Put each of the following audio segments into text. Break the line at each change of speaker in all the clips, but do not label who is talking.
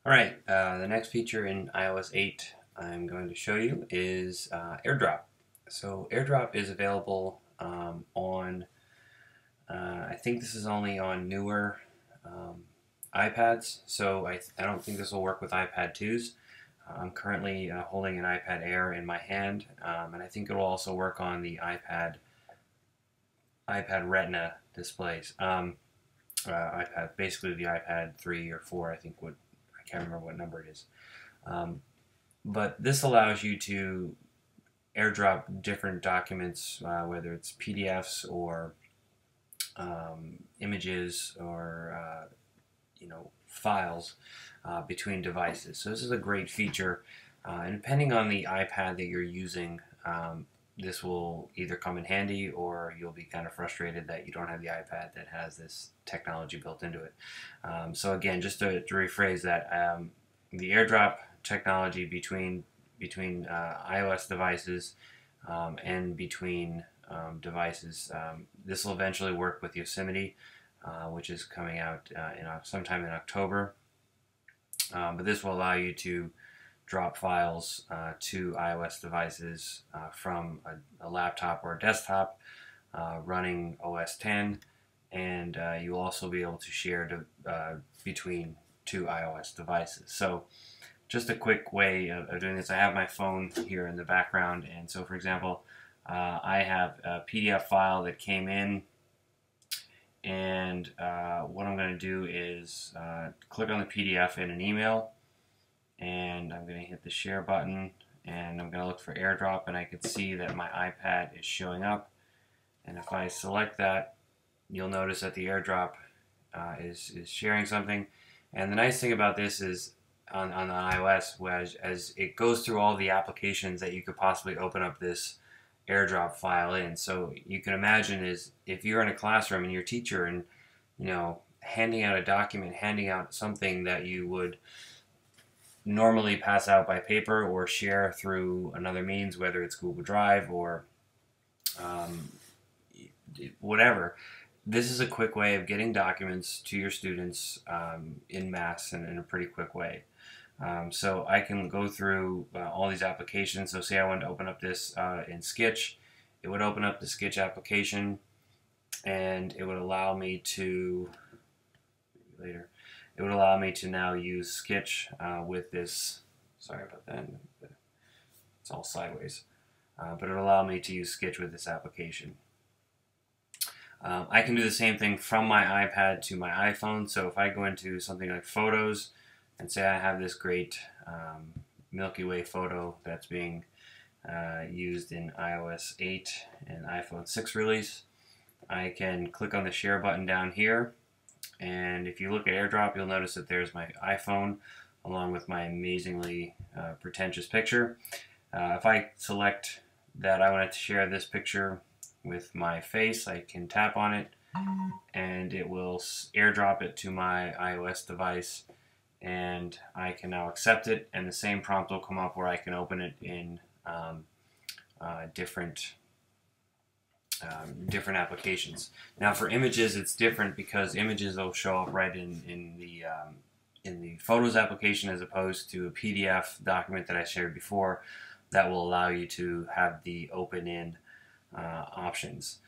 Alright, the next feature in iOS 8 I'm going to show you is AirDrop. So AirDrop is available on, I think this is only on newer iPads, so I don't think this will work with iPad 2s. I'm currently holding an iPad Air in my hand, and I think it will also work on the iPad Retina displays. Basically the iPad 3 or 4, I think would. I can't remember what number it is. But this allows you to airdrop different documents, whether it's PDFs or images or files between devices. So this is a great feature, and depending on the iPad that you're using, this will either come in handy or you'll be kind of frustrated that you don't have the iPad that has this technology built into it. So again, just to rephrase that, the AirDrop technology between iOS devices and between devices, this will eventually work with Yosemite, which is coming out sometime in October. But this will allow you to drop files to iOS devices from a laptop or a desktop running OS 10, and you'll also be able to share between two iOS devices. So just a quick way of doing this, I have my phone here in the background, and so for example, I have a PDF file that came in, and what I'm going to do is click on the PDF in an email, and I'm going to hit the share button, and I'm going to look for AirDrop, and I can see that my iPad is showing up. And if I select that, you'll notice that the AirDrop is sharing something. And the nice thing about this is on the iOS, as it goes through all the applications that you could possibly open up this AirDrop file in. So you can imagine is if you're in a classroom and your teacher and handing out a document, handing out something that you would normally pass out by paper or share through another means, whether it's Google Drive or whatever. This is a quick way of getting documents to your students in mass and in a pretty quick way. So I can go through all these applications. So say I wanted to open up this in Sketch, it would open up the Sketch application, and it would allow me to It would allow me to now use Sketch with this. Sorry about that. It's all sideways. But it would allow me to use Sketch with this application. I can do the same thing from my iPad to my iPhone. So if I go into something like Photos and say I have this great Milky Way photo that's being used in iOS 8 and iPhone 6 release, I can click on the share button down here. And if you look at AirDrop, you'll notice that there's my iPhone along with my amazingly pretentious picture. If I select that I want to share this picture with my face, I can tap on it and it will AirDrop it to my iOS device, and I can now accept it, and the same prompt will come up where I can open it in different applications. Now for images it's different because images will show up right in the Photos application as opposed to a PDF document that I shared before that will allow you to have the open-in options.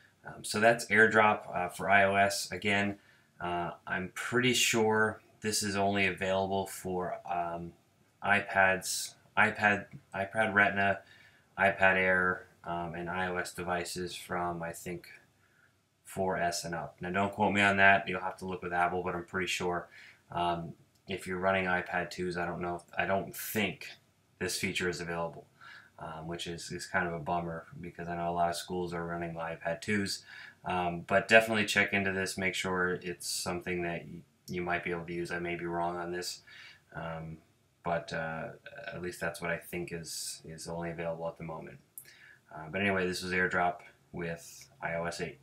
So that's AirDrop for iOS. Again, I'm pretty sure this is only available for iPad Retina, iPad Air, and iOS devices from, I think, 4S and up. Now don't quote me on that, you'll have to look with Apple, but I'm pretty sure. If you're running iPad 2s, I don't think this feature is available, which is kind of a bummer because I know a lot of schools are running iPad 2s. But definitely check into this, make sure it's something that you might be able to use. I may be wrong on this, but at least that's what I think is only available at the moment. But anyway, this was AirDrop with iOS 8.